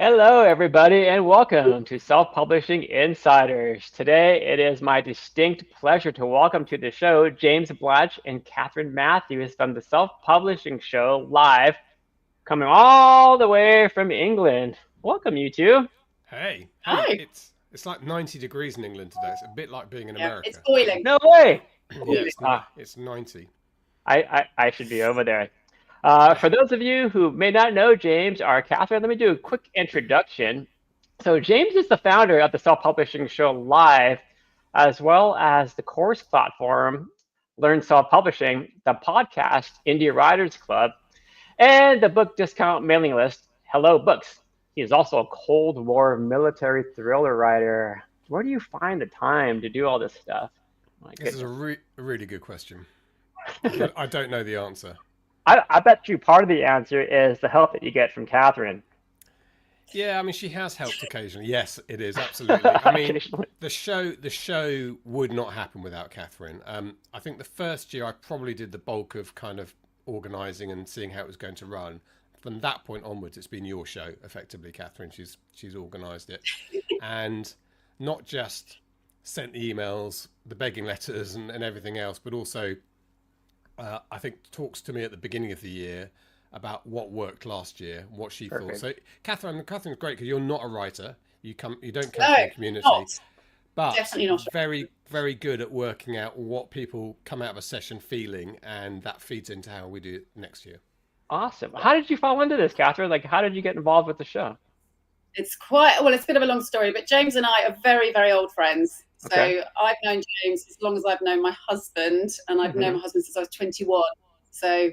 Hello, everybody, and welcome to Self-Publishing Insiders. Today, it is my distinct pleasure to welcome to the show James Blatch and Catherine Matthews from the Self-Publishing Show live, coming all the way from England. Welcome, you two. Hey, Hi. it's like 90 degrees in England today. It's a bit like being in Yeah, it's America. boiling. No way. Yeah, Boiling. it's 90. I should be over there. For those of you who may not know James or Catherine, let me do a quick introduction. So James is the founder of the Self-Publishing Show Live, as well as the course platform Learn Self-Publishing, the podcast Indie Writers Club, and the book discount mailing list Hello Books. He is also a Cold War military thriller writer. Where do you find the time to do all this stuff? My This is goodness. a really good question. I don't know the answer. I bet you part of the answer is the help that you get from Catherine. Yeah, I mean she has helped occasionally. Yes, it is absolutely. I mean Occasionally. the show would not happen without Catherine. I think the first year I probably did the bulk of kind of organising and seeing how it was going to run. From that point onwards, it's been your show effectively, Catherine. She's organised it, and not just sent the emails, the begging letters, and everything else, but also I think talks to me at the beginning of the year about what worked last year, what she thought. Perfect. So Catherine's great because you're not a writer. You don't come No, from the community, not. but Definitely not. very good at working out what people come out of a session feeling, and that feeds into how we do it next year. Awesome. How did you fall into this, Catherine? Like, how did you get involved with the show? It's quite, well, it's a bit of a long story, but James and I are very, very old friends. So Okay. I've known James as long as I've known my husband, and I've known Hmm. my husband since I was 21. So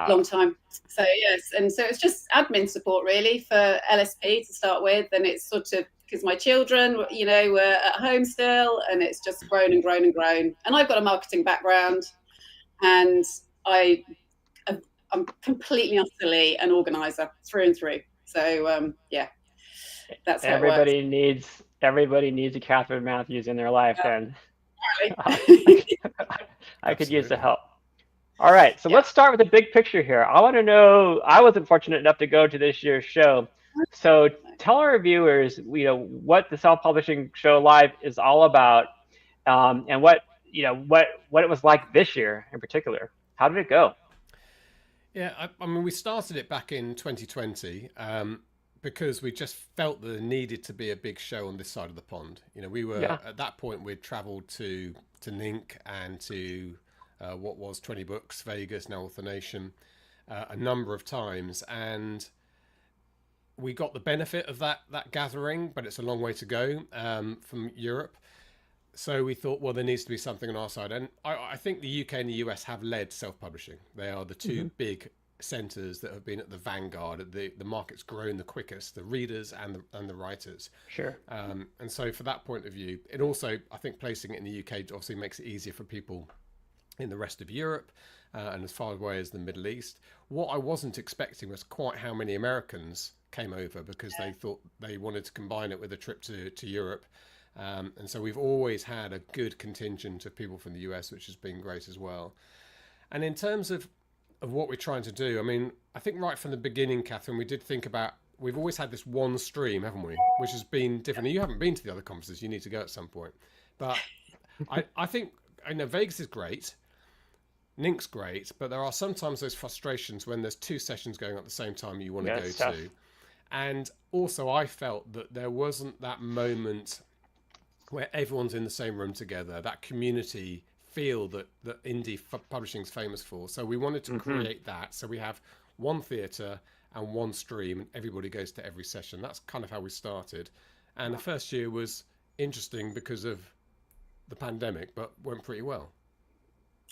long time. So yes, and so it's just admin support really for LSP to start with, and it's sort of because my children, were at home still, and it's just grown and grown and grown. And I've got a marketing background, and I I'm completely utterly an organizer through and through. So yeah, that's how it works. Everybody needs a Catherine Matthews in their life. Then Apparently. I could use the Absolutely. help. All right, so Yeah. let's start with the big picture here. I want to know. I wasn't fortunate enough to go to this year's show, so tell our viewers, what the self-publishing show live is all about, and what it was like this year in particular. How did it go? Yeah, I mean, we started it back in 2020 because we just felt that there needed to be a big show on this side of the pond. We were Yeah, at that point we'd travelled to Nink and to what was 20 Books, Vegas, now Author Nation, a number of times, and we got the benefit of that gathering, but it's a long way to go from Europe. So we thought, well, there needs to be something on our side. And I think the UK and the US have led self-publishing. They are the two big centres that have been at the vanguard. The market's grown the quickest, the readers and the writers. sure. And so for that point of view, it also, I think placing it in the UK obviously makes it easier for people in the rest of Europe and as far away as the Middle East. What I wasn't expecting was quite how many Americans came over because they thought they wanted to combine it with a trip to Europe. And so we've always had a good contingent of people from the US, which has been great as well. And in terms of what we're trying to do, I mean, I think right from the beginning, Catherine, we did think about, we've always had this one stream, haven't we? Which has been different. You haven't been to the other conferences, you need to go at some point. But I think, I know Vegas is great, Nink's great, but there are sometimes those frustrations when there's two sessions going on at the same time you want to Yeah, go it's tough. to. And also I felt that there wasn't that moment where everyone's in the same room together, that community feel that indie publishing is famous for. So we wanted to create that. So we have one theatre and one stream, and everybody goes to every session. That's kind of how we started. And the first year was interesting because of the pandemic, but went pretty well.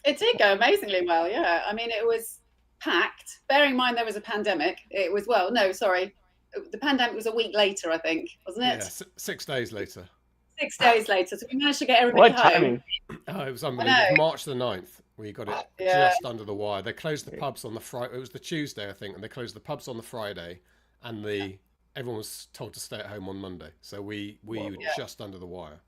It did go amazingly well. Yeah, I mean, it was packed. Bearing in mind there was a pandemic, it was no, sorry, the pandemic was a week later, I think, wasn't Yeah, it? 6 days later. 6 days later, so we managed to get everybody What home. timing? Oh, it was I unbelievable. It know. was March the 9th. We got it Yeah. just under the wire. They closed the pubs on the Friday. It was the Tuesday, I think, and they closed the pubs on the Friday, and everyone was told to stay at home on Monday. So we were Yeah. just under the wire.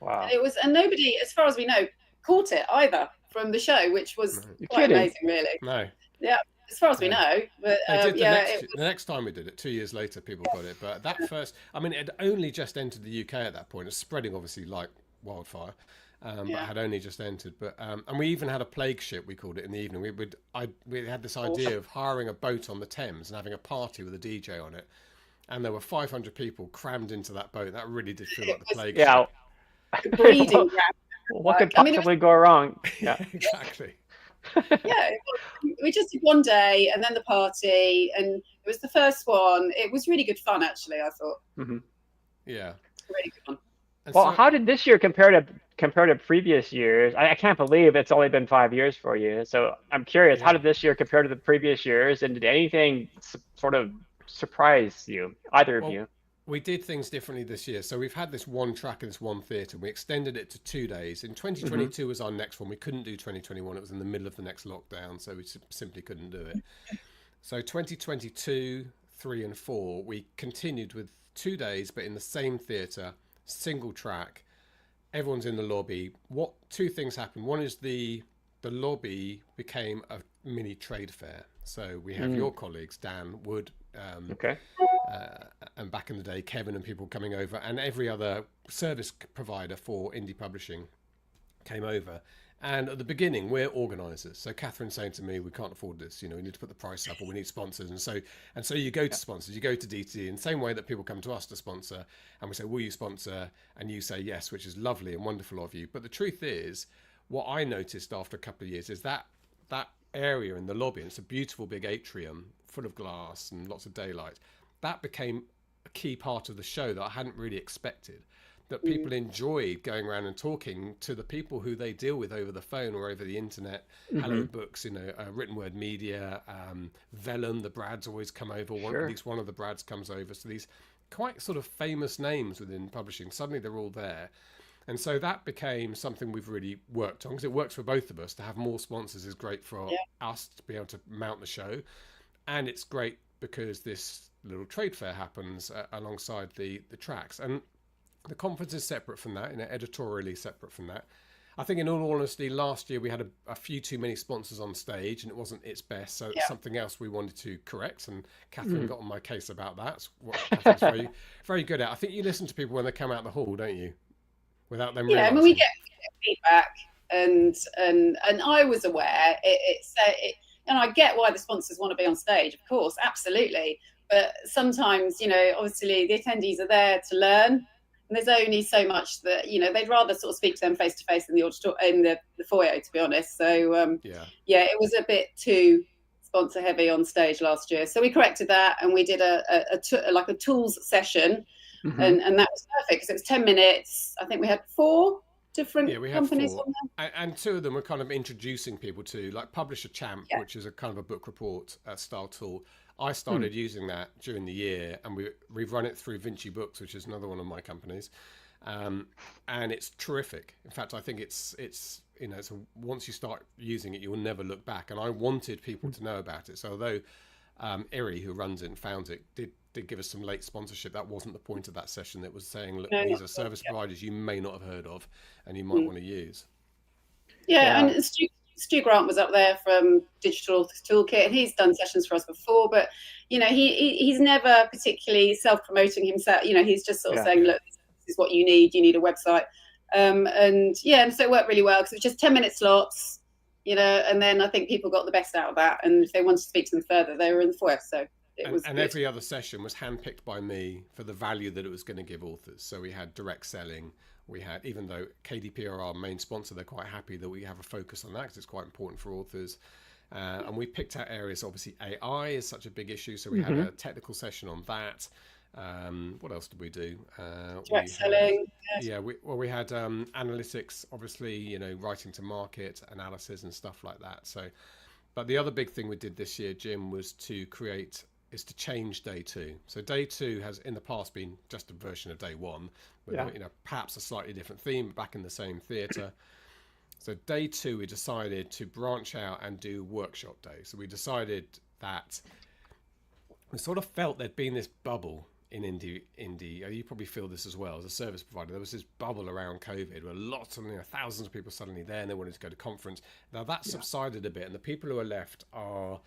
Wow. And nobody, as far as we know, caught it either from the show, which was No, You're quite kidding. amazing, really. no. Yeah. as far as we know. But They did yeah, the next time we did it, 2 years later, people got it. But that first, I mean, it had only just entered the UK at that point. It's spreading obviously like wildfire, but yeah. had only just entered. But and we even had a plague ship, we called it, in the evening. We had this idea of hiring a boat on the Thames and having a party with a DJ on it, and there were 500 people crammed into that boat. That really did feel like the plague Yeah. ship. The breeding ground. What could I mean, possibly go wrong? Yeah, Yeah. exactly. yeah, we just did one day and then the party, and it was the first one. It was really good fun, actually. I thought. Mm-hmm. Yeah. Really good fun. And Well, so, how did this year compare to previous years? I can't believe it's only been 5 years for you. So I'm curious, how yeah. did this year compare to the previous years, and did anything sort of surprise you, either of Well, you? we did things differently this year. So we've had this one track in this one theatre. We extended it to 2 days. In 2022 was our next one. We couldn't do 2021. It was in the middle of the next lockdown, so we simply couldn't do it. So 2022, 3 and 4, we continued with 2 days, but in the same theatre, single track. Everyone's in the lobby. What two things happened? One is the lobby became a mini trade fair. So we have your colleagues, Dan Wood, Okay. and back in the day, Kevin and people coming over, and every other service provider for indie publishing came over. And at the beginning, we're organisers. So Catherine's saying to me, "We can't afford this. You know, we need to put the price up, or we need sponsors." And so you go to sponsors, you go to DT in the same way that people come to us to sponsor, and we say, "Will you sponsor?" And you say yes, which is lovely and wonderful of you. But the truth is, what I noticed after a couple of years is that area in the lobby, and it's a beautiful big atrium full of glass and lots of daylight, that became a key part of the show that I hadn't really expected. That people enjoyed going around and talking to the people who they deal with over the phone or over the internet. Hello Books, you know, written word media, Vellum, the Brads always come over. At least one of the Brads comes over. So these quite sort of famous names within publishing, suddenly they're all there. And so that became something we've really worked on, because it works for both of us. To have more sponsors is great for us to be able to mount the show. And it's great because this little trade fair happens alongside the tracks. And the conference is separate from that, editorially separate from that. I think in all honesty, last year we had a few too many sponsors on stage and it wasn't its best. So it's something else we wanted to correct. And Catherine got on my case about that. It's what Catherine's very, very good at. I think you listen to people when they come out the hall, don't you? Without them realizing. I mean, we get feedback, and I was aware and I get why the sponsors want to be on stage, of course, absolutely. But sometimes, obviously the attendees are there to learn, and there's only so much that they'd rather sort of speak to them face to face in the foyer, to be honest. So it was a bit too sponsor heavy on stage last year, so we corrected that, and we did a tools session. And that was perfect because it was 10 minutes. I think we had 4 different companies on there. And 2 of them were kind of introducing people to, like, Publisher Champ, which is a kind of a book report style tool. I started using that during the year, and we've run it through Vinci Books, which is another one of my companies. And it's terrific. In fact, I think it's once you start using it, you will never look back. And I wanted people to know about it. So although Iri, who runs it and founds it, did give us some late sponsorship, that wasn't the point of that session. It was saying, look, these are service providers you may not have heard of and you might want to use. And Stu Grant was up there from Digital Toolkit, and he's done sessions for us before, but he's never particularly self-promoting himself. He's just sort of saying, look, this is what you need a website. And so it worked really well because it was just 10-minute slots, and then I think people got the best out of that, and if they wanted to speak to them further, they were in the foyer. So and every other session was handpicked by me for the value that it was going to give authors. So we had direct selling. We had, even though KDP are our main sponsor, they're quite happy that we have a focus on that because it's quite important for authors. And we picked out areas. Obviously, AI is such a big issue, so we had a technical session on that. What else did we do? Direct selling. We had analytics, obviously, writing to market analysis and stuff like that. So, but the other big thing we did this year, Jim, was to change day 2. So day 2 has in the past been just a version of day 1 with perhaps a slightly different theme, back in the same theatre. So day 2 we decided to branch out and do workshop day. So we decided that we sort of felt there'd been this bubble in indie. You probably feel this as well as a service provider. There was this bubble around COVID where lots of thousands of people suddenly there and they wanted to go to conference. Now that subsided a bit, and the people who are left are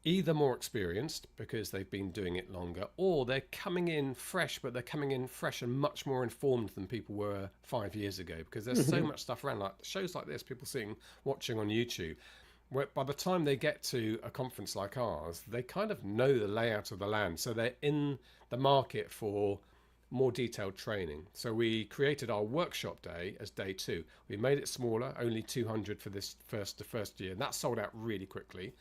either more experienced because they've been doing it longer, or they're coming in fresh, but they're coming in fresh and much more informed than people were 5 years ago, because there's so much stuff around, like shows like this, people watching on YouTube, where by the time they get to a conference like ours, they kind of know the layout of the land. So they're in the market for more detailed training. So we created our workshop day as day 2. We made it smaller, only 200 for this first year, and that sold out really quickly.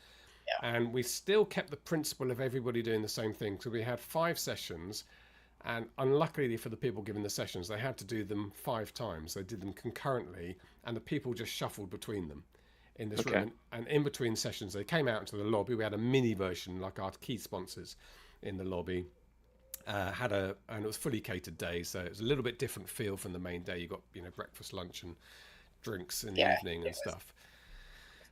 And we still kept the principle of everybody doing the same thing. So we had 5 sessions, and unluckily for the people giving the sessions, they had to do them 5 times. They did them concurrently, and the people just shuffled between them in this room. And in between sessions, they came out into the lobby. We had a mini version, like our key sponsors in the lobby. And it was fully catered day, so it was a little bit different feel from the main day. You got breakfast, lunch, and drinks in the evening and stuff.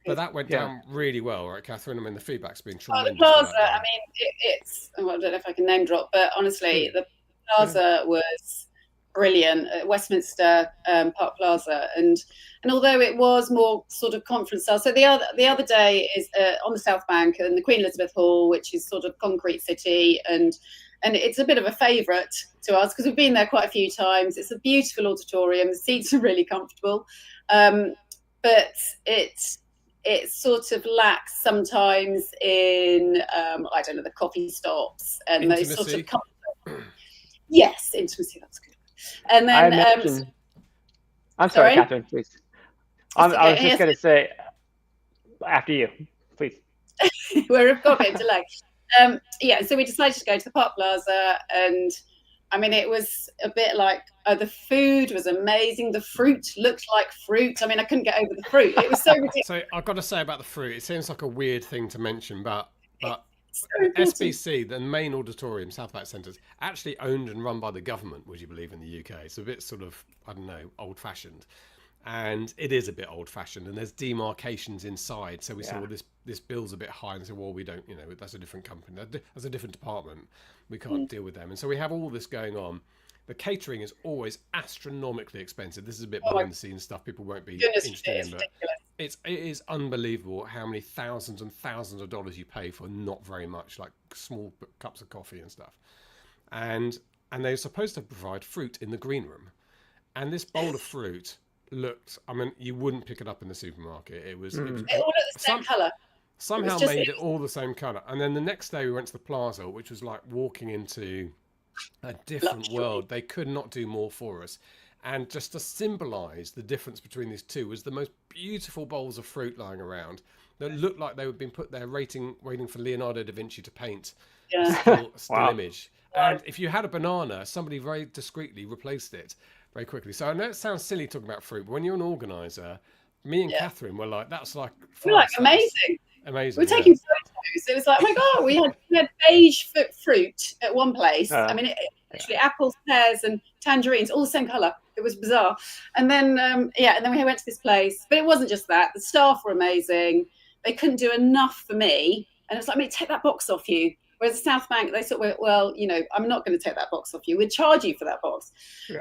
But that went down really well, right, Catherine? I mean, the feedback's been tremendous. The plaza, I mean, it's, well, I don't know if I can name drop, but honestly, the plaza was brilliant at Westminster Park Plaza. And although it was more sort of conference style, so the other day is on the South Bank and the Queen Elizabeth Hall, which is sort of concrete city, and it's a bit of a favourite to us because we've been there quite a few times. It's a beautiful auditorium. The seats are really comfortable, but it sort of lacks sometimes in I don't know, the coffee stops and intimacy. Those sort of comfort. Yes, intimacy. That's good. And then I'm sorry, Catherine, please. I was just going to say after you, please. We've got a bit of delay. So we decided to go to the Park Plaza, and I mean, it was a bit like the food was amazing. The fruit looked like fruit. I mean, I couldn't get over the fruit. It was so ridiculous. So I've got to say about the fruit, it seems like a weird thing to mention, but so SBC, the main auditorium, South Bank Centres, actually owned and run by the government, would you believe, in the UK. It's a bit sort of, I don't know, old-fashioned. And it is a bit old-fashioned, and there's demarcations inside. So we say, well, this bill's a bit high, and say, well, we don't, that's a different company, that's a different department. We can't deal with them. And so we have all this going on. The catering is always astronomically expensive. This is a bit behind the scenes stuff people won't be interested in, but it is unbelievable how many thousands and thousands of dollars you pay for not very much, like small cups of coffee and stuff. And they're supposed to provide fruit in the green room. And this bowl of fruit looked, I mean, you wouldn't pick it up in the supermarket. It was, it all looked the same colour. Somehow made it all the same colour. And then the next day we went to the plaza, which was like walking into a different world. They could not do more for us. And just to symbolise the difference between these two was the most beautiful bowls of fruit lying around that looked like they had been put there waiting for Leonardo da Vinci to paint a still image. And if you had a banana, somebody very discreetly replaced it very quickly. So I know it sounds silly talking about fruit, but when you're an organiser, me and Catherine were like, that's like... We're like, amazing. Amazing. We're taking photos. It was like, oh my God, we had beige fruit at one place. I mean, actually apples, pears and tangerines, all the same colour. It was bizarre. And then, and then we went to this place. But it wasn't just that. The staff were amazing. They couldn't do enough for me. And it was like, mate, take that box off you. Whereas the South Bank, they sort of, well, I'm not going to take that box off you. We'd charge you for that box,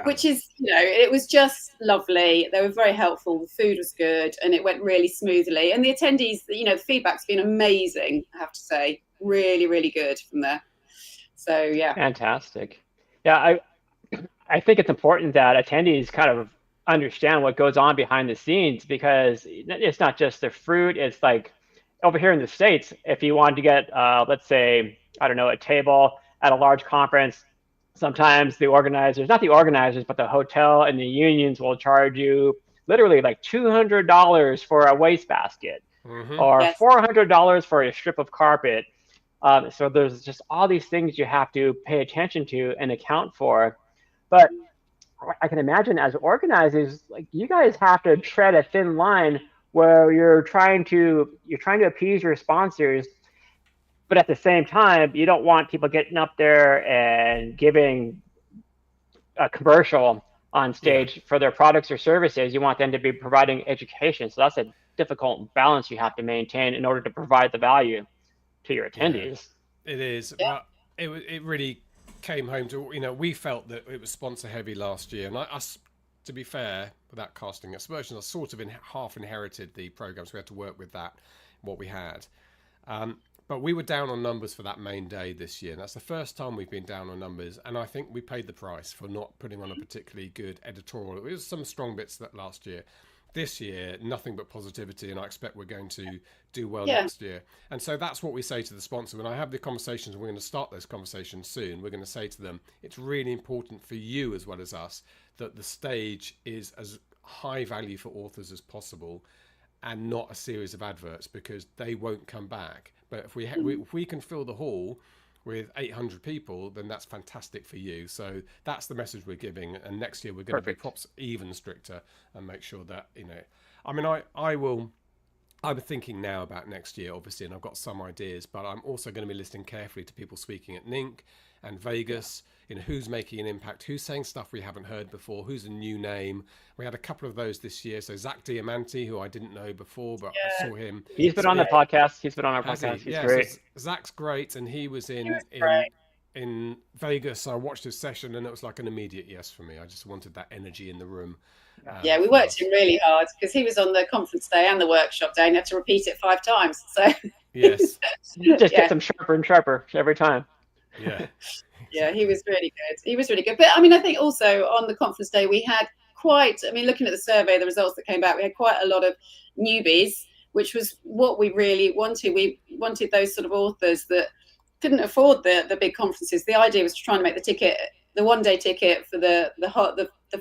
which is, it was just lovely. They were very helpful. The food was good and it went really smoothly. And the attendees, the feedback's been amazing, I have to say. Really, really good from there. So, yeah. Fantastic. Yeah, I think it's important that attendees kind of understand what goes on behind the scenes, because it's not just the fruit. It's like over here in the States, if you wanted to get, let's say, I don't know, a table at a large conference, sometimes the organizers, not the organizers, but the hotel and the unions will charge you literally like $200 for a wastebasket or $400 for a strip of carpet. So there's just all these things you have to pay attention to and account for. But I can imagine as organizers, like you guys have to tread a thin line where you're trying to appease your sponsors, but at the same time, you don't want people getting up there and giving a commercial on stage for their products or services. You want them to be providing education. So that's a difficult balance you have to maintain in order to provide the value to your attendees. It is. Well, it really came home to, we felt that it was sponsor heavy last year. And us, to be fair, without casting aspersions, I sort of half inherited the program, so we had to work with that, what we had. But we were down on numbers for that main day this year. And that's the first time we've been down on numbers. And I think we paid the price for not putting on a particularly good editorial. It was some strong bits that last year. This year, nothing but positivity. And I expect we're going to do well next year. And so that's what we say to the sponsor. When I have the conversations, and we're going to start those conversations soon, we're going to say to them, it's really important for you as well as us that the stage is as high value for authors as possible and not a series of adverts, because they won't come back. But if we can fill the hall with 800 people, then that's fantastic for you. So that's the message we're giving. And next year we're going to be perhaps even stricter and make sure that, I mean, I'm thinking now about next year, obviously, and I've got some ideas, but I'm also going to be listening carefully to people speaking at NINC and Vegas, who's making an impact, who's saying stuff we haven't heard before, who's a new name. We had a couple of those this year. So Zach Diamanti, who I didn't know before, but I saw him. He's been on the podcast. He's been on our podcast. He's great. So Zach's great. And he was in Vegas. I watched his session and it was like an immediate yes for me. I just wanted that energy in the room. We worked him really hard because he was on the conference day and the workshop day and had to repeat it 5 times. So yes, you just get them sharper and sharper every time. Yeah, he was really good. But I mean, I think also on the conference day we had looking at the survey, the results that came back, we had quite a lot of newbies, which was what we really wanted. We wanted those sort of authors that couldn't afford the big conferences. The idea was to try and make the one-day ticket for the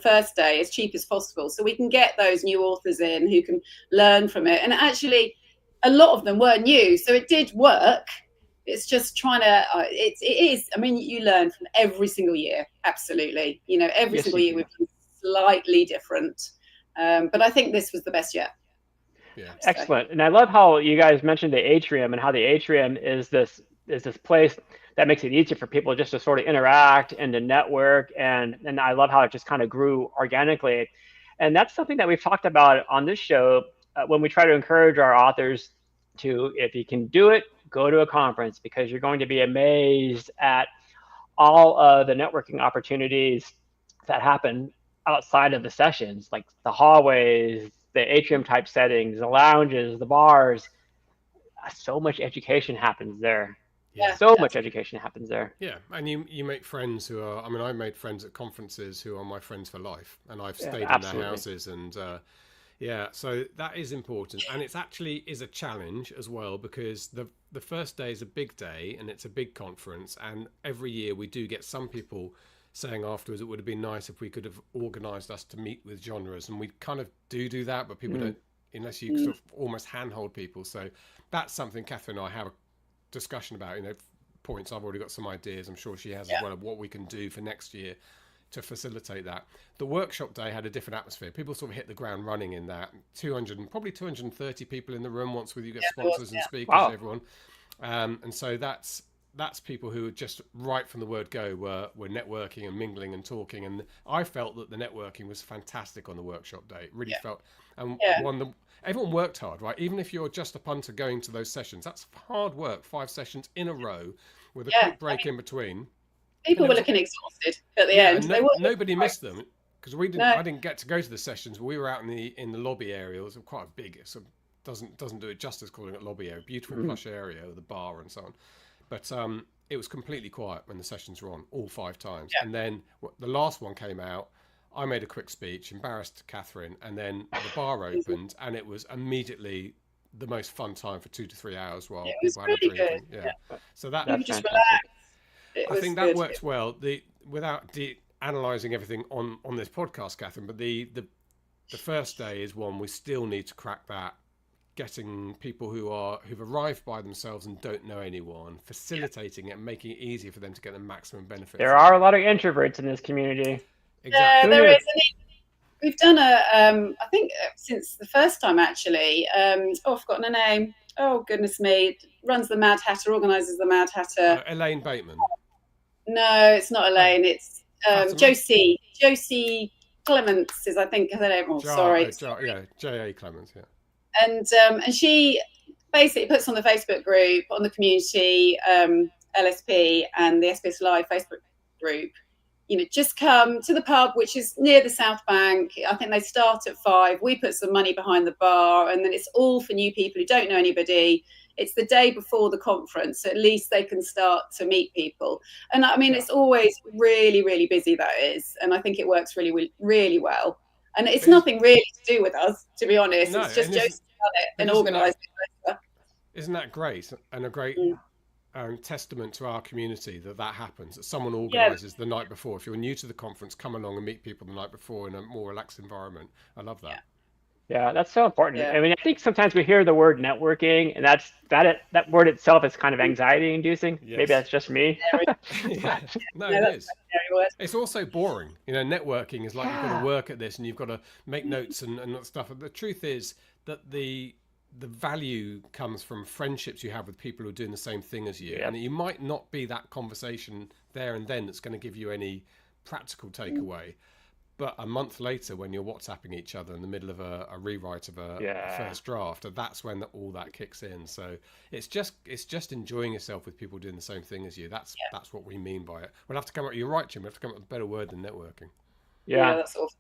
first day as cheap as possible, so we can get those new authors in who can learn from it. And actually, a lot of them were new, so it did work. It's just trying to, it is, I mean, you learn from every single year. Absolutely. Every single year we've been slightly different. But I think this was the best yet. Yeah. Excellent. And I love how you guys mentioned the atrium and how the atrium is this place that makes it easier for people just to sort of interact and to network. And I love how it just kind of grew organically. And that's something that we've talked about on this show when we try to encourage our authors to, if you can do it, go to a conference, because you're going to be amazed at all of the networking opportunities that happen outside of the sessions, like the hallways, the atrium type settings, the lounges, the bars. So much education happens there. Much education happens there. Yeah, and you make friends who are, I mean, I made friends at conferences who are my friends for life, and I've stayed in their houses, and so that is important. And it's actually is a challenge as well, because the first day is a big day and it's a big conference, and every year we do get some people saying afterwards it would have been nice if we could have organized us to meet with genres, and we kind of do that, but people don't, unless you sort of almost handhold people. So that's something Catherine and I have a discussion about, points. I've already got some ideas, I'm sure she has as well, of what we can do for next year to facilitate that. The workshop day had a different atmosphere. People sort of hit the ground running in that. 230 people in the room once you get sponsors and speakers, everyone. And so that's people who just right from the word go were networking and mingling and talking. And I felt that the networking was fantastic on the workshop day. It really felt, and everyone worked hard, right? Even if you're just a punter going to those sessions, that's hard work, 5 sessions in a row with a quick break in between. People were looking exhausted at the end. Nobody missed them, because I didn't get to go to the sessions. But we were out in the lobby area. It was quite a big, so doesn't do it justice calling it lobby area. Beautiful plush area with the bar and so on. But it was completely quiet when the sessions were on, all 5 times. And then the last one came out. I made a quick speech, embarrassed Catherine, and then the bar opened, and it was immediately the most fun time for 2 to 3 hours while people had a drink. So that's just fantastic. I think that works well. Without analysing everything on this podcast, Catherine, but the first day is one we still need to crack that. Getting people who've arrived by themselves and don't know anyone, facilitating it and making it easier for them to get the maximum benefit. There are a lot of introverts in this community. Exactly. There is. We've done I think since the first time actually. I've forgotten her name. Oh goodness me! Runs the Mad Hatter, organises the Mad Hatter. Elaine Bateman. No, it's not Elaine. It's Josie Clements is, I think, her name. Sorry. J.A. Clements. Yeah. And she basically puts on the Facebook group, on the community, LSP and the SBS Live Facebook group, just come to the pub, which is near the South Bank. I think they start at 5. We put some money behind the bar, and then it's all for new people who don't know anybody. it's the day before the conference, so at least they can start to meet people. And I mean, it's always really, really busy, that is, and I think it works really, really well. And it's nothing really to do with us, to be honest. No, it's just Josie's done it and organised it. Isn't that great? And a great testament to our community that happens, that someone organises the night before. If you're new to the conference, come along and meet people the night before in a more relaxed environment. I love that. Yeah, that's so important. I mean, I think sometimes we hear the word networking, and that word itself is kind of anxiety inducing. Yes. Maybe that's just me. No, it is. It's also boring. You know, networking is like you've got to work at this and you've got to make notes and stuff. And the truth is that the value comes from friendships you have with people who are doing the same thing as you. And you might not be that conversation there and then that's going to give you any practical takeaway. But a month later, when you're WhatsApping each other in the middle of a rewrite of a first draft, that's when all that kicks in. So it's just enjoying yourself with people doing the same thing as you. That's what we mean by it. We'll have to come up. You're right, Jim. We have to come up with a better word than networking. Yeah, that's awesome.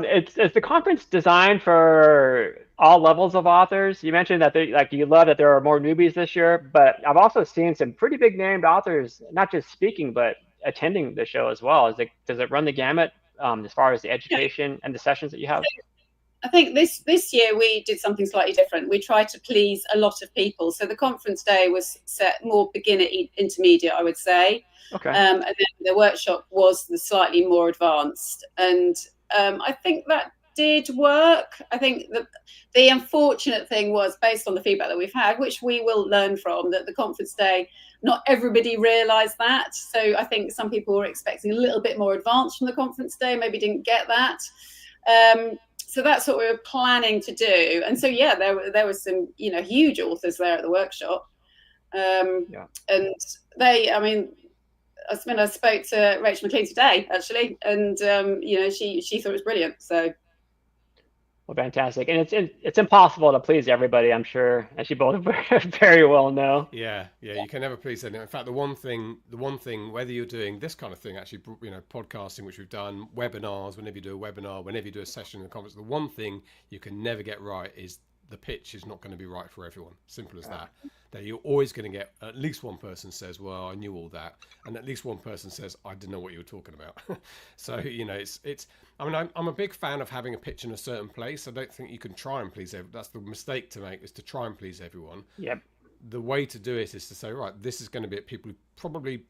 Is the conference designed for all levels of authors? You mentioned that you love that there are more newbies this year, but I've also seen some pretty big named authors, not just speaking, but attending the show as well. Does it run the gamut as far as the education and the sessions that you have? I think this year we did something slightly different. We tried to please a lot of people. So the conference day was set more beginner intermediate, I would say. Okay. And then the workshop was the slightly more advanced. And I think that did work. I think the unfortunate thing was, based on the feedback that we've had, which we will learn from, that the conference day, not everybody realised that. So I think some people were expecting a little bit more advanced from the conference day, maybe didn't get that. So that's what we were planning to do. And so, there were some, huge authors there at the workshop. And I spoke to Rachel McLean today, actually, and she thought it was brilliant. So, well, fantastic, and it's impossible to please everybody, I'm sure, as you both very well know. Yeah, you can never please anyone. In fact, the one thing, whether you're doing this kind of thing, actually, podcasting, which we've done, webinars, whenever you do a webinar, whenever you do a session in the conference, the one thing you can never get right is the pitch is not going to be right for everyone. Simple as that. That you're always going to get at least one person says, well, I knew all that. And at least one person says, I didn't know what you were talking about. So, I'm a big fan of having a pitch in a certain place. I don't think you can try and please everyone. That's the mistake to make, is to try and please everyone. Yep. The way to do it is to say, right, this is going to be people who probably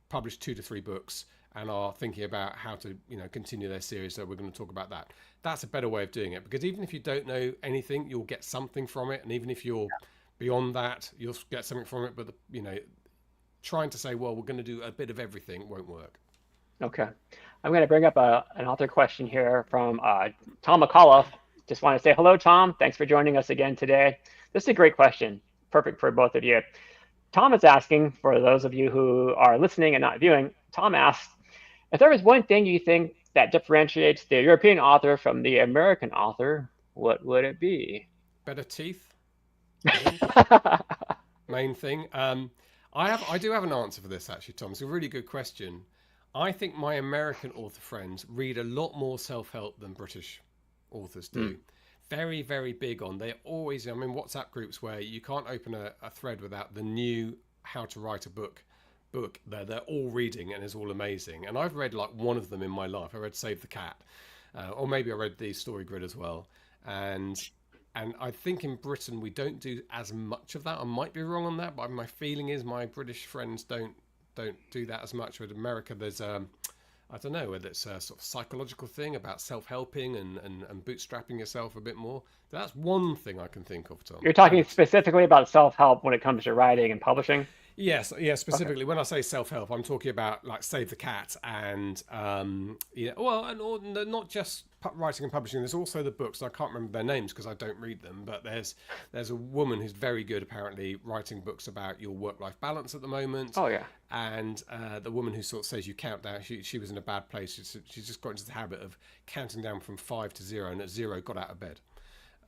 publish 2 to 3 books and are thinking about how to, continue their series. So we're going to talk about that. That's a better way of doing it, because even if you don't know anything, you'll get something from it. And even if you're beyond that, you'll get something from it. But, trying to say, well, we're going to do a bit of everything won't work. Okay. I'm going to bring up an author question here from Tom McAuliffe. Just want to say hello, Tom. Thanks for joining us again today. This is a great question. Perfect for both of you. Tom is asking, for those of you who are listening and not viewing, Tom asks, if there was one thing you think that differentiates the European author from the American author, what would it be? Better teeth. Main thing. I do have an answer for this, actually, Tom. It's a really good question. I think my American author friends read a lot more self-help than British authors do. Very, very big on. They're always, I'm in WhatsApp groups where you can't open a thread without the new how to write a book there. They're all reading and it's all amazing. And I've read like one of them in my life. I read Save the Cat, or maybe I read the Story Grid as well. And I think in Britain we don't do as much of that. I might be wrong on that, but my feeling is my British friends don't do that as much. With America, there's I don't know whether it's a sort of psychological thing about self-helping and bootstrapping yourself a bit more. That's one thing I can think of, Tom. You're talking specifically about self-help when it comes to writing and publishing? Yes, specifically. Okay. When I say self-help, I'm talking about like Save the Cat and not just writing and publishing. There's also the books. I can't remember their names because I don't read them. But there's a woman who's very good, apparently, writing books about your work-life balance at the moment. Oh yeah. And the woman who sort of says you count down. She was in a bad place. She's just got into the habit of counting down from 5 to 0, and at 0 got out of bed.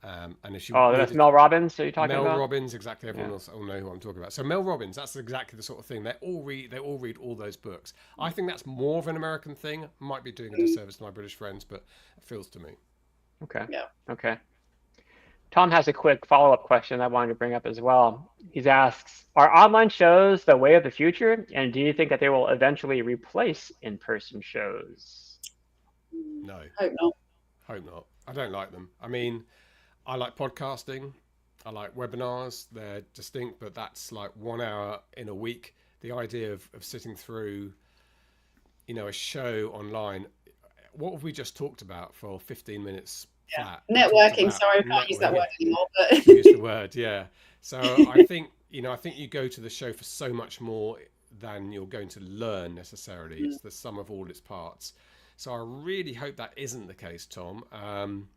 And if that's Mel Robbins. Are you talking about? Mel Robbins, exactly. Everyone else will know who I'm talking about. So Mel Robbins, that's exactly the sort of thing. They all read all those books. I think that's more of an American thing. Might be doing a disservice to my British friends, but it feels to me. Okay. Yeah. Okay. Tom has a quick follow-up question I wanted to bring up as well. He asks, are online shows the way of the future? And do you think that they will eventually replace in-person shows? No, Hope not. hope not. I don't like them. I mean, I like podcasting. I like webinars. They're distinct, but that's like 1 hour in a week. The idea of sitting through, a show online. What have we just talked about for 15 minutes flat? Networking. Sorry, I can't use that word anymore. But Use the word, yeah. So I think you go to the show for so much more than you're going to learn necessarily. It's the sum of all its parts. So I really hope that isn't the case, Tom.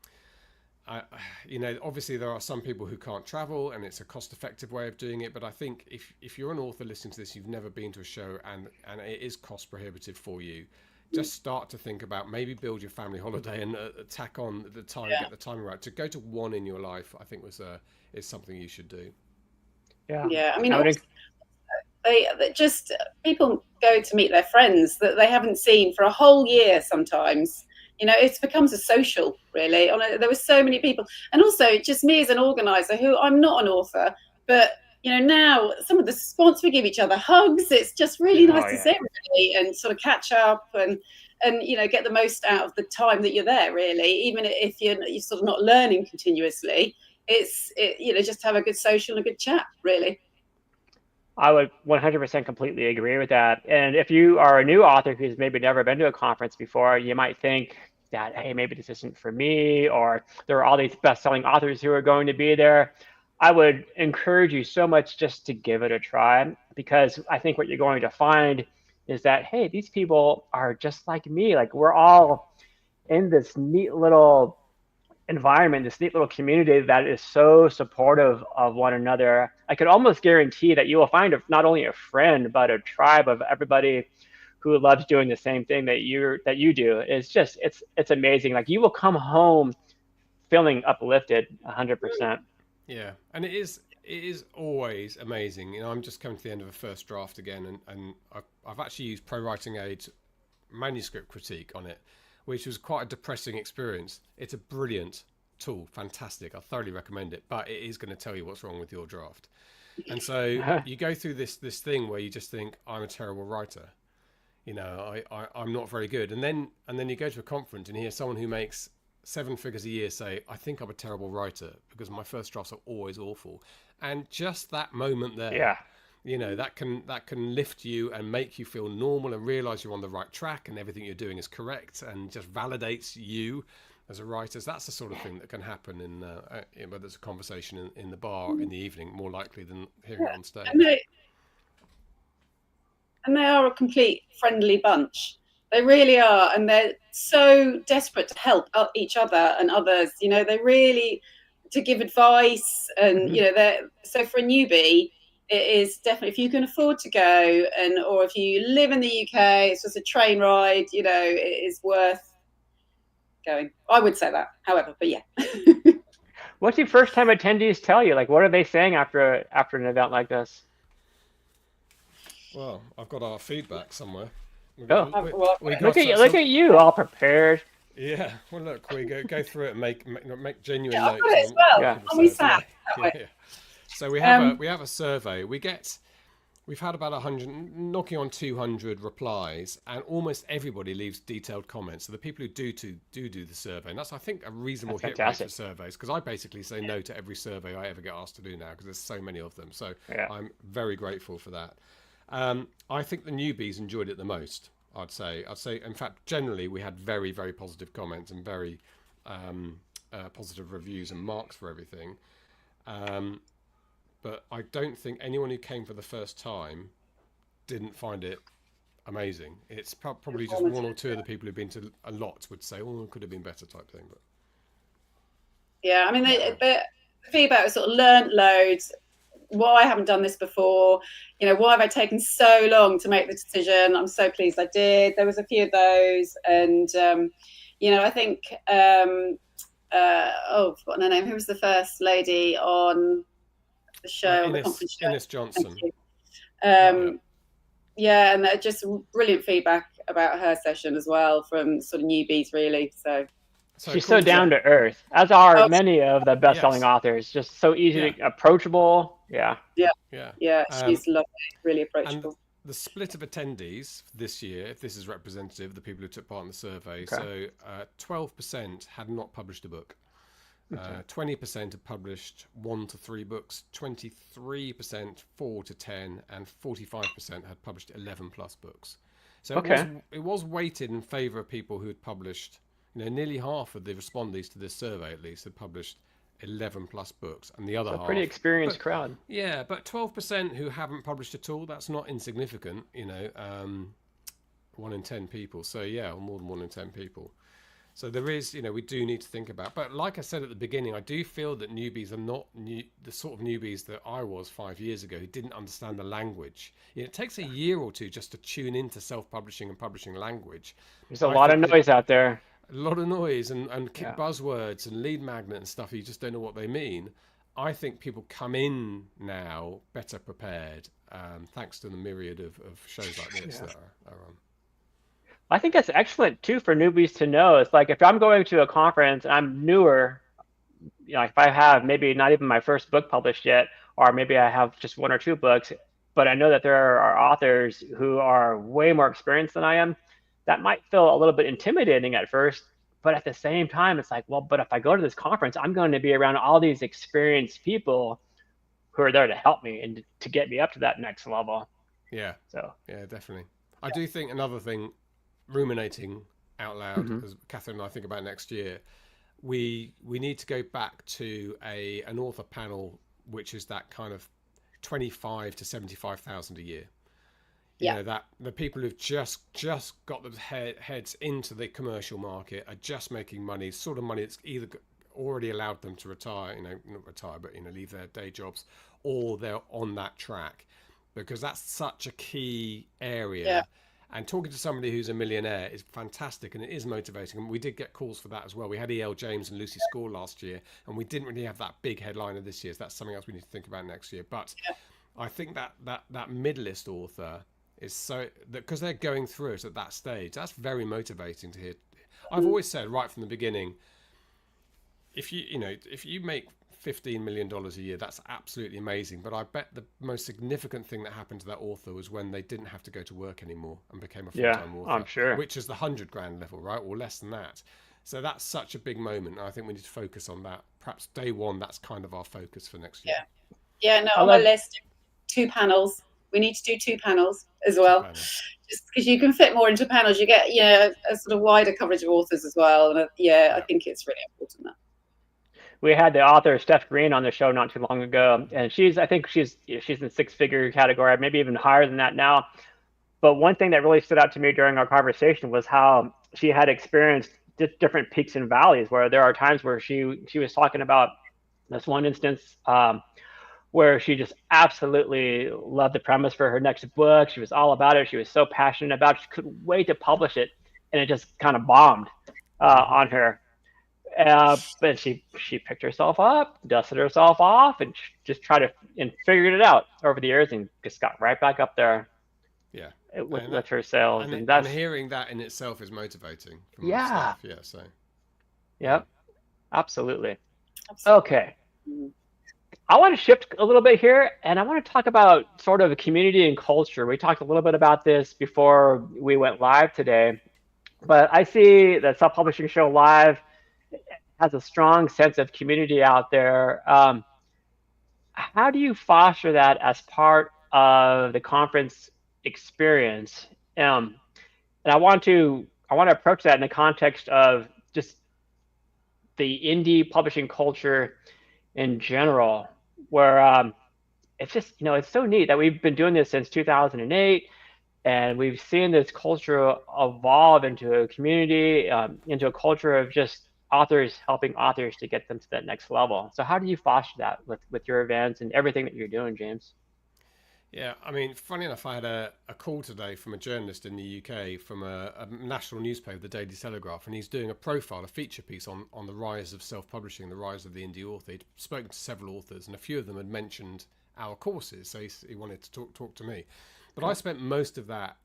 Obviously there are some people who can't travel, and it's a cost-effective way of doing it. But I think if you're an author listening to this, you've never been to a show, and it is cost prohibitive for you, just start to think about maybe build your family holiday and tack on the time, get the timing right. To go to one in your life, I think is something you should do. Yeah. I mean, they just people go to meet their friends that they haven't seen for a whole year. Sometimes, it becomes a social, really. There were so many people, and also just me as an organizer, who I'm not an author, but now some of the sponsors, we give each other hugs. It's just really nice to see everybody and sort of catch up and get the most out of the time that you're there, really, even if you're sort of not learning continuously. It's just have a good social and a good chat, really. I would 100% completely agree with that. And if you are a new author who's maybe never been to a conference before, you might think that, hey, maybe this isn't for me, or there are all these best-selling authors who are going to be there. I would encourage you so much just to give it a try, because I think what you're going to find is that, hey, these people are just like me. Like, we're all in this neat little environment, this neat little community that is so supportive of one another. I could almost guarantee that you will find not only a friend, but a tribe of everybody who loves doing the same thing that you do. It's amazing. Like, you will come home feeling uplifted 100%. Yeah, and it is always amazing. I'm just coming to the end of a first draft again, and I've actually used Pro Writing Aid's manuscript critique on it, which was quite a depressing experience. It's a brilliant tool, fantastic. I thoroughly recommend it, but it is going to tell you what's wrong with your draft. And so you go through this thing where you just think, I'm a terrible writer. I'm not very good. And then you go to a conference and hear someone who makes 7 figures a year say, I think I'm a terrible writer because my first drafts are always awful. And just that moment there, that can lift you and make you feel normal and realize you're on the right track and everything you're doing is correct, and just validates you as a writer. So that's the sort of thing that can happen in whether it's a conversation in the bar in the evening, more likely than hearing it on stage. And they are a complete friendly bunch. They really are, and they're so desperate to help each other and others. They really to give advice, and so for a newbie, it is definitely, if you can afford to go, or if you live in the UK, it's just a train ride. It is worth going. I would say that, however, but yeah. What do first-time attendees tell you? Like, what are they saying after an event like this? Well, I've got our feedback somewhere. Look at you, all prepared. Yeah. Well, look, we go through it and make genuine notes. I've got it as well. We sat. So we have a survey. We've had about 100, knocking on 200 replies, and almost everybody leaves detailed comments. So the people who do the survey, and that's, I think, a reasonable hit rate for surveys, because I basically say no to every survey I ever get asked to do now, because there's so many of them. So I'm very grateful for that. I think the newbies enjoyed it the most. I'd say, in fact, generally we had very, very positive comments and very positive reviews and marks for everything. But I don't think anyone who came for the first time didn't find it amazing. It's probably just one or two of the people who've been to a lot would say, oh, it could have been better type thing. But yeah, I mean, the feedback was sort of learned loads. Why I haven't done this before, why have I taken so long to make the decision? I'm so pleased I did. There was a few of those, and I think I've forgotten her name. Who was the first lady on the show? Ines Johnson. Yeah, and just brilliant feedback about her session as well from sort of newbies, really. So So She's so according to down to earth, as are Oh, many of the best-selling yes, authors. Just so easy yeah, to approachable. Yeah. yeah, yeah, yeah. She's lovely, really and approachable. the split of attendees this year, if this is representative, the people who took part in the survey, Okay. so 12% had not published a book. Okay. 20% had published 1 to 3 books, 23% 4 to 10, and 45% had published 11 plus books. So Okay. it was weighted in favour of people who had published. Nearly half of the respondees to this survey, at least, had published 11 plus books, and the other So pretty half. experienced But crowd. yeah, but 12% who haven't published at all. That's not insignificant. 1 in 10 people. So yeah, or more than 1 in 10 people. So there is, we do need to think about. But like I said at the beginning, I do feel that newbies are not the sort of newbies that I was 5 years ago who didn't understand the language. It takes a year or two just to tune into self-publishing and publishing language. There's a I lot of think that noise out there. a lot of noise and Yeah. buzzwords and lead magnet and stuff, you just don't know what they mean. I think people come in now better prepared, thanks to the myriad of shows like this Yeah. that are on. I think that's excellent too for newbies to know. It's like if I'm going to a conference and I'm newer, if I have maybe not even my first book published yet, or maybe I have just 1 or 2 books, but I know that there are authors who are way more experienced than I am, that might feel a little bit intimidating at first. But at the same time, it's like, well, but if I go to this conference, I'm going to be around all these experienced people who are there to help me and to get me up to that next level. Yeah, So, yeah, definitely. I do think another thing, ruminating out loud, mhm. as Catherine and I think about next year, we need to go back to an author panel which is that kind of 25 to 75,000 a year. Yeah. That the people who've just got their heads into the commercial market are just making money, sort of money that's either already allowed them to retire, not retire, but leave their day jobs, or they're on that track, because that's such a key area. Yeah. And talking to somebody who's a millionaire is fantastic, and it is motivating. And we did get calls for that as well. We had E.L. James and Lucy Score last year, and we didn't really have that big headliner this year. So that's something else we need to think about next year. But I think that mid-list author is so that because they're going through it at that stage, that's very motivating to hear. I've always said right from the beginning, if you make $15 million a year, that's absolutely amazing. But I bet the most significant thing that happened to that author was when they didn't have to go to work anymore and became a full-time author, I'm sure. which is the 100 grand level, right, or less than that. So that's such a big moment, and I think we need to focus on that. Perhaps day one, that's kind of our focus for next year. Yeah. No, on my list, 2 panels. We need to do 2 panels as well, just because you can fit more into panels. You get a sort of wider coverage of authors as well, and I think it's really important that. We had the author Steph Green on the show not too long ago, and I think she's in 6-figure category, maybe even higher than that now. But one thing that really stood out to me during our conversation was how she had experienced different peaks and valleys, where there are times where she was talking about this one instance where she just absolutely loved the premise for her next book. She was all about it. She was so passionate about it. She couldn't wait to publish it, and it just kind of bombed on her. But she picked herself up, dusted herself off, and just tried to and figured it out over the years, and just got right back up there. Yeah, with her sales, and hearing that in itself is motivating. From yeah, Steph. Yeah. So. Yep, absolutely. Okay. I want to shift a little bit here, and I want to talk about sort of community and culture. We talked a little bit about this before we went live today, but I see that Self-Publishing Show Live has a strong sense of community out there. How do you foster that as part of the conference experience? And I want to approach that in the context of just the indie publishing culture in general, where it's just it's so neat that we've been doing this since 2008, and we've seen this culture evolve into a community, into a culture of just authors helping authors to get them to that next level. So how do you foster that with your events and everything that you're doing, James? Yeah, I mean, funny enough, I had a call today from a journalist in the UK from a national newspaper, the Daily Telegraph, and he's doing a feature piece on the rise of self-publishing, the rise of the indie author. He'd spoken to several authors, and a few of them had mentioned our courses, so he wanted to talk to me. But I spent most of that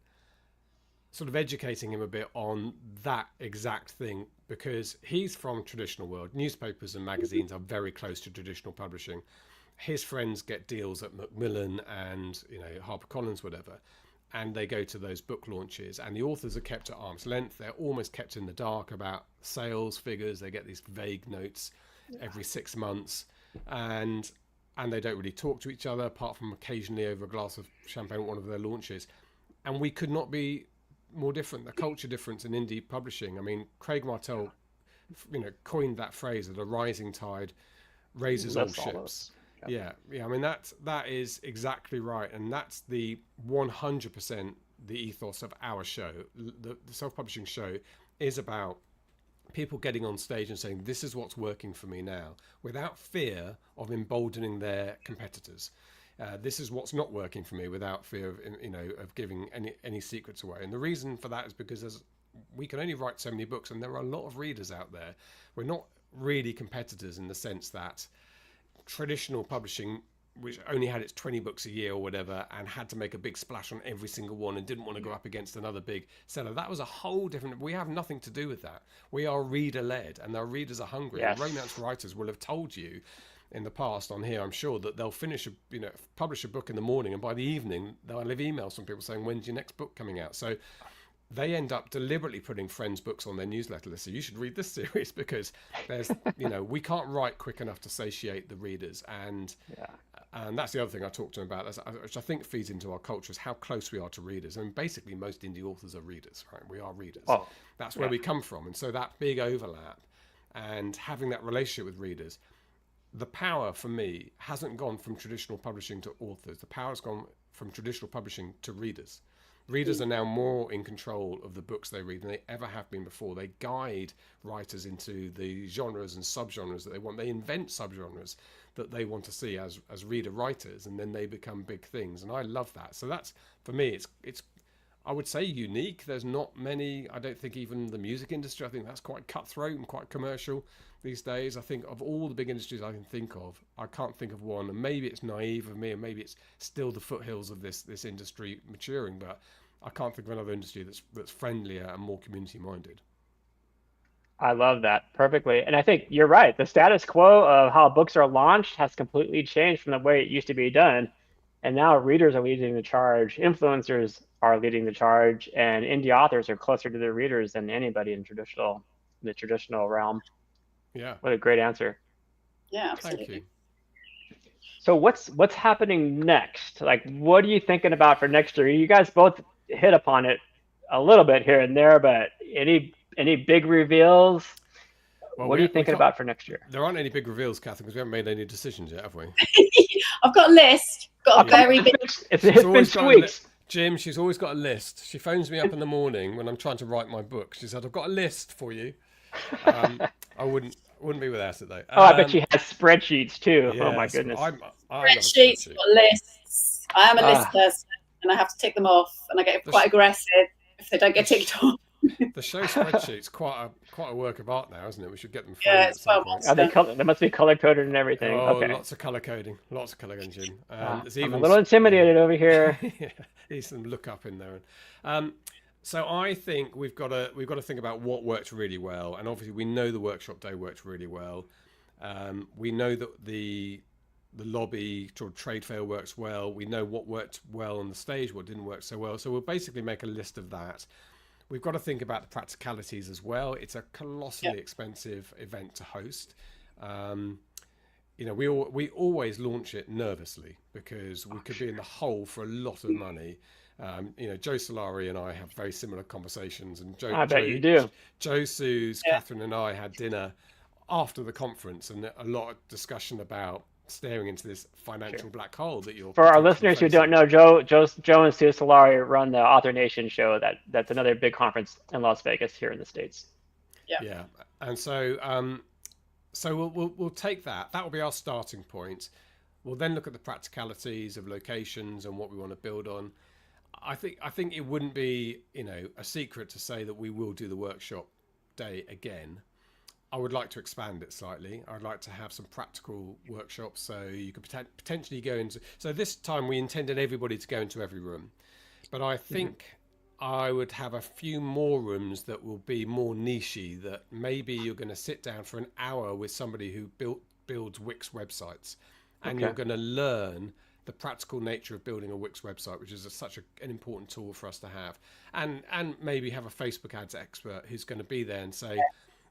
sort of educating him a bit on that exact thing. because he's from traditional world. Newspapers and magazines are very close to traditional publishing. His friends get deals at Macmillan and HarperCollins, whatever, and they go to those book launches, and the authors are kept at arm's length. They're almost kept in the dark about sales figures. They get these vague notes every 6 months, and they don't really talk to each other apart from occasionally over a glass of champagne at one of their launches. And we could not be more different. The culture difference in indie publishing. I mean, Craig Martell, coined that phrase that a rising tide raises all ships. Yeah. I mean, that is exactly right, and that's the 100% the ethos of our show. The self-publishing show is about people getting on stage and saying, "This is what's working for me now," without fear of emboldening their competitors. This is what's not working for me, without fear of giving any secrets away. And the reason for that is because we can only write so many books, and there are a lot of readers out there. We're not really competitors in the sense that traditional publishing, which only had its 20 books a year or whatever, and had to make a big splash on every single one and didn't want to go up against another big seller. That was a whole different. We have nothing to do with that. We are reader-led, and our readers are hungry. Yes. And romance writers will have told you in the past on here, I'm sure, that they'll publish a book in the morning, and by the evening they'll have emails from people saying, "When's your next book coming out?" So they end up deliberately putting friends' books on their newsletter list. So you should read this series, because there's, we can't write quick enough to satiate the readers. And that's the other thing I talked to them about, which I think feeds into our culture, is how close we are to readers. I mean, basically most indie authors are readers, right? We are readers. Oh, that's where we come from. And so that big overlap and having that relationship with readers, the power for me hasn't gone from traditional publishing to authors. The power has gone from traditional publishing to readers. Readers are now more in control of the books they read than they ever have been before. They guide writers into the genres and subgenres that they want. They invent subgenres that they want to see as reader writers, and then they become big things. And I love that. So that's, for me, it's I would say unique. There's not many. I don't think even the music industry, I think that's quite cutthroat and quite commercial these days. I think of all the big industries I can think of, I can't think of one. And maybe it's naive of me, and maybe it's still the foothills of this industry maturing, but I can't think of another industry that's friendlier and more community minded. I love that perfectly. And I think you're right. The status quo of how books are launched has completely changed from the way it used to be done. And now readers are leading the charge, influencers are leading the charge, and indie authors are closer to their readers than anybody in the traditional realm. Yeah. What a great answer. Yeah, absolutely. Thank you. So what's happening next? Like, what are you thinking about for next year? You guys both hit upon it a little bit here and there, but any big reveals? Well, what are you thinking about for next year? There aren't any big reveals, Catherine, because we haven't made any decisions yet, have we? I've got a list. Got a very big. It's been tweaks. Jim, she's always got a list. She phones me up in the morning when I'm trying to write my book. She said, "I've got a list for you." I wouldn't be without it though. I bet she has spreadsheets too. Yes, oh my goodness. Spreadsheets, lists. I am a list person, and I have to tick them off, and I get quite aggressive if they don't get ticked off. The show spreadsheet's quite a work of art now, isn't it? We should get them. Yeah, it's fun. They must be color coded and everything. Oh, okay. Lots of color coding, Jim. I'm a little intimidated over here. Yeah, there's some look up in there. So I think we've got to think about what worked really well, and obviously we know the workshop day worked really well. We know that the lobby trade fair works well. We know what worked well on the stage, what didn't work so well. So we'll basically make a list of that. We've got to think about the practicalities as well. It's a colossally expensive event to host. We always launch it nervously because we could be in the hole for a lot of money. Joe Solari and I have very similar conversations, and I bet you do. Joe Suze, Catherine and I had dinner after the conference, and a lot of discussion about staring into this financial black hole that you're. For our listeners who don't know, Joe and Sue Solari run the Author Nation show. That's another big conference in Las Vegas here in the States. Yeah, and so we'll take that. That will be our starting point. We'll then look at the practicalities of locations and what we want to build on. I think it wouldn't be a secret to say that we will do the workshop day again. I would like to expand it slightly. I'd like to have some practical workshops, so you could potentially go into. So this time we intended everybody to go into every room, but I think I would have a few more rooms that will be more nichey, that maybe you're going to sit down for an hour with somebody who builds Wix websites, and you're going to learn the practical nature of building a Wix website, which is such an important tool for us to have, and maybe have a Facebook ads expert who's going to be there and say,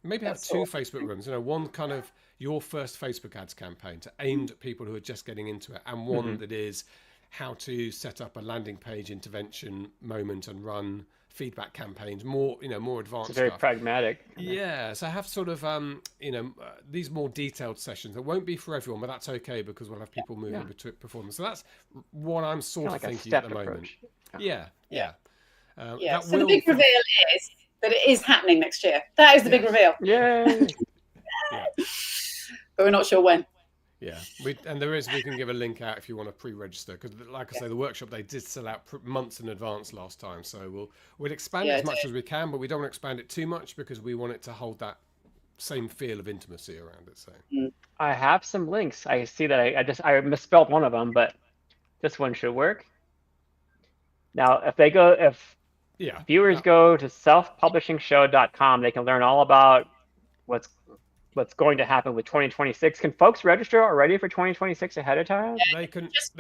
maybe have two Facebook rooms, one kind of your first Facebook ads campaign aimed at people who are just getting into it, and one that is how to set up a landing page intervention moment and run feedback campaigns, more advanced it's very stuff. pragmatic. Yeah, so I have sort of these more detailed sessions. It won't be for everyone, but that's okay, because we'll have people moving between performance. So that's what I'm sort of thinking at the moment. Yeah. So the big reveal is that it is happening next year. That is the big reveal. Yay! But we're not sure when. Yeah, we can give a link out if you want to pre-register, because like I say, the workshop they did sell out months in advance last time, so we'll expand it as much as we can, but we don't want to expand it too much because we want it to hold that same feel of intimacy around it. So I have some links. I see that I misspelled one of them, but this one should work. Now, if viewers go to selfpublishingshow.com, they can learn all about what's going to happen with 2026. Can folks register already for 2026 ahead of time? Yeah, they can just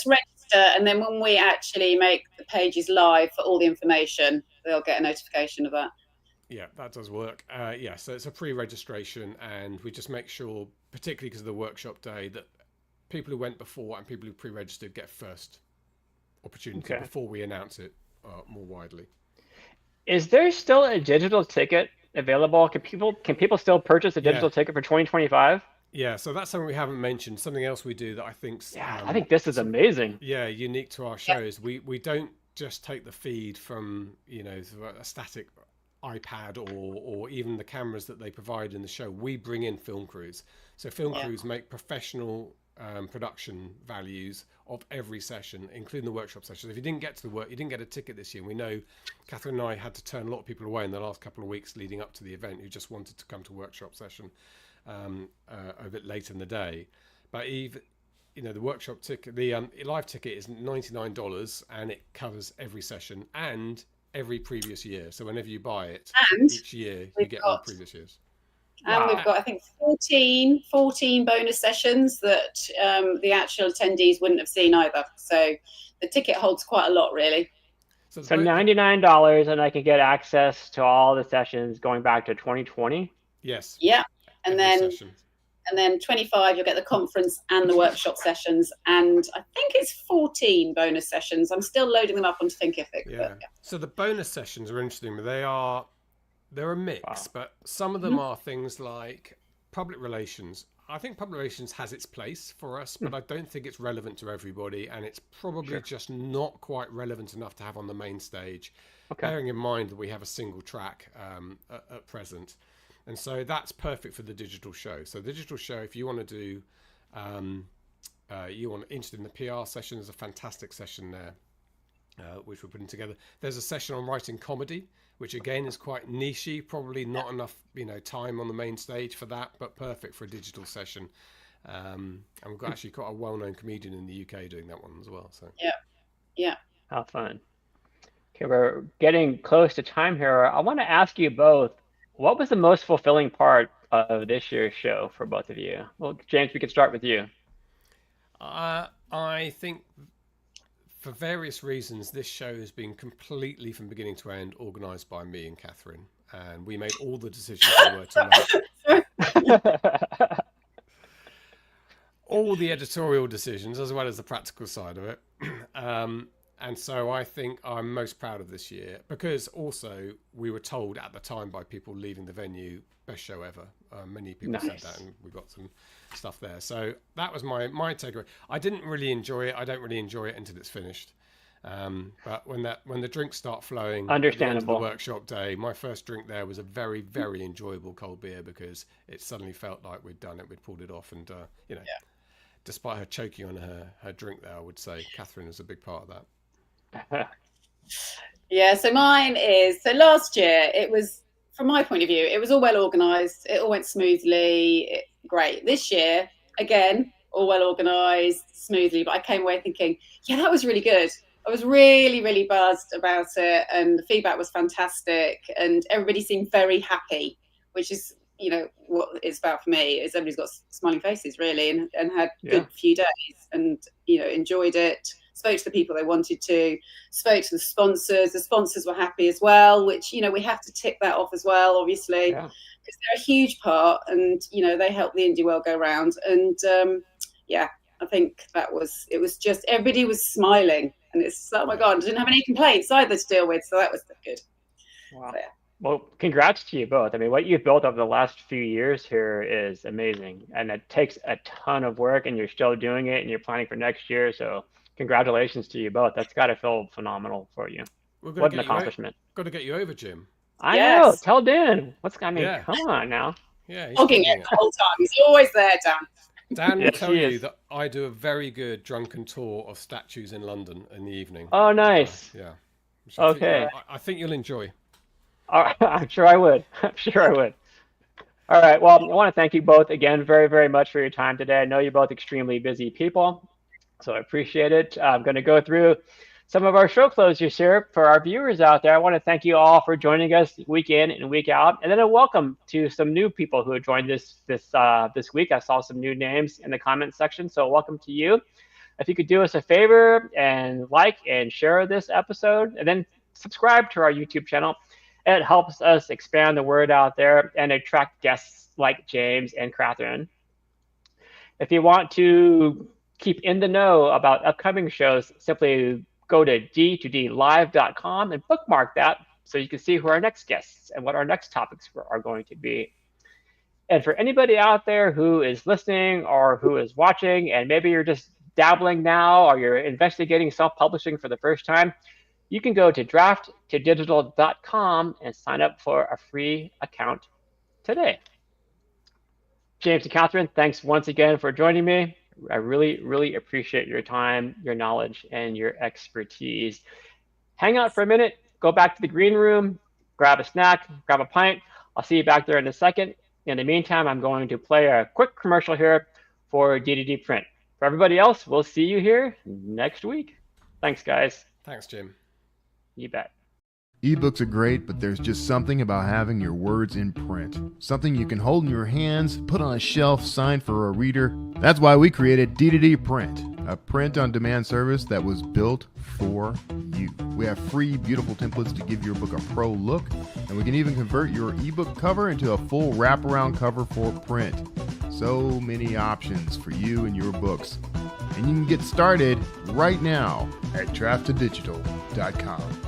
register, and then when we actually make the pages live for all the information, they'll get a notification of that. Yeah, that does work. So it's a pre-registration, and we just make sure, particularly because of the workshop day, that people who went before and people who pre-registered get first opportunity before we announce it more widely. Is there still a digital ticket available? Can people still purchase a digital ticket for 2025? Yeah, so that's something we haven't mentioned. Something else we do that I think's I think this is amazing. Yeah, unique to our shows. We don't just take the feed from a static iPad or even the cameras that they provide in the show. We bring in film crews. So film crews make professional production values of every session, including the workshop sessions. If you didn't get to the work, you didn't get a ticket this year. We know Catherine and I had to turn a lot of people away in the last couple of weeks leading up to the event who just wanted to come to workshop session a bit later in the day. But even the workshop ticket, the live ticket is $99, and it covers every session and every previous year. So whenever you buy it, each year you get all previous years. And we've got, I think, 14 bonus sessions that the actual attendees wouldn't have seen either. So the ticket holds quite a lot, really. So $99, and I can get access to all the sessions going back to 2020? Yes. Yeah. And then 25, you'll get the conference and the workshop sessions. And I think it's 14 bonus sessions. I'm still loading them up onto Thinkific. Yeah. So the bonus sessions are interesting. They're a mix, but some of them are things like public relations. I think public relations has its place for us, but I don't think it's relevant to everybody, and it's probably just not quite relevant enough to have on the main stage, bearing in mind that we have a single track at present. And so that's perfect for the digital show. So the digital show, if you want to do, interested in the PR session, there's a fantastic session there, which we're putting together. There's a session on writing comedy, which again is quite nichey, probably not enough time on the main stage for that, but perfect for a digital session. And we've actually got a well-known comedian in the UK doing that one as well. So how fun. Okay, we're getting close to time here. I want to ask you both, what was the most fulfilling part of this year's show for both of you? Well, James, we could start with you. I think, for various reasons, this show has been completely, from beginning to end, organised by me and Catherine, and we made all the decisions we were to make. All the editorial decisions, as well as the practical side of it. And so I think I'm most proud of this year, because also we were told at the time by people leaving the venue, best show ever. Many people said that, and we got some stuff there. So that was my takeaway. I didn't really enjoy it. I don't really enjoy it until it's finished. But when the drinks start flowing at the end of the workshop day, my first drink there was a very, very enjoyable cold beer, because it suddenly felt like we'd done it, we'd pulled it off, and despite her choking on her drink there, I would say Catherine is a big part of that. So mine is, so last year it was, from my point of view, it was all well organised, it all went smoothly, great. This year, again, all well organised, smoothly, but I came away thinking, that was really good. I was really, really buzzed about it, and the feedback was fantastic, and everybody seemed very happy, which is, you know, what it's about for me, is everybody's got smiling faces really, and had good few days, and, you know, enjoyed it, spoke to the people they wanted to, spoke to the sponsors were happy as well, which, you know, we have to tick that off as well, obviously, because they're a huge part, and, you know, they help the indie world go round. And I think it was just, everybody was smiling, and it's, oh my God, I didn't have any complaints either to deal with, so that was good. Wow. So, well, congrats to you both. I mean, what you've built over the last few years here is amazing, and it takes a ton of work, and you're still doing it, and you're planning for next year. So congratulations to you both. That's got to feel phenomenal for you. What an accomplishment. Got to get you over, Jim. I know. Tell Dan. Come on now. Yeah, he's talking it the whole time. He's always there, Dan. Dan will tell you that I do a very good drunken tour of statues in London in the evening. Oh, nice. So okay. I think you'll enjoy. I'm sure I would. All right. Well, I want to thank you both again very, very much for your time today. I know you're both extremely busy people, so I appreciate it. I'm going to go through some of our show closers here for our viewers out there. I want to thank you all for joining us week in and week out, and then a welcome to some new people who have joined this week. I saw some new names in the comments section, so welcome to you. If you could do us a favor and like and share this episode, and then subscribe to our YouTube channel. It helps us expand the word out there and attract guests like James and Catherine. If you want to keep in the know about upcoming shows, simply go to d2dlive.com and bookmark that so you can see who our next guests and what our next topics are going to be. And for anybody out there who is listening or who is watching, and maybe you're just dabbling now or you're investigating self-publishing for the first time, you can go to drafttodigital.com and sign up for a free account today. James and Catherine, thanks once again for joining me. I really, really appreciate your time, your knowledge, and your expertise. Hang out for a minute, go back to the green room, grab a snack, grab a pint. I'll see you back there in a second. In the meantime, I'm going to play a quick commercial here for D2D Print. For everybody else, we'll see you here next week. Thanks, guys. Thanks, Jim. You bet. Ebooks are great, but there's just something about having your words in print. Something you can hold in your hands, put on a shelf, sign for a reader. That's why we created D2D Print, a print-on-demand service that was built for you. We have free, beautiful templates to give your book a pro look, and we can even convert your ebook cover into a full wraparound cover for print. So many options for you and your books. And you can get started right now at drafttodigital.com.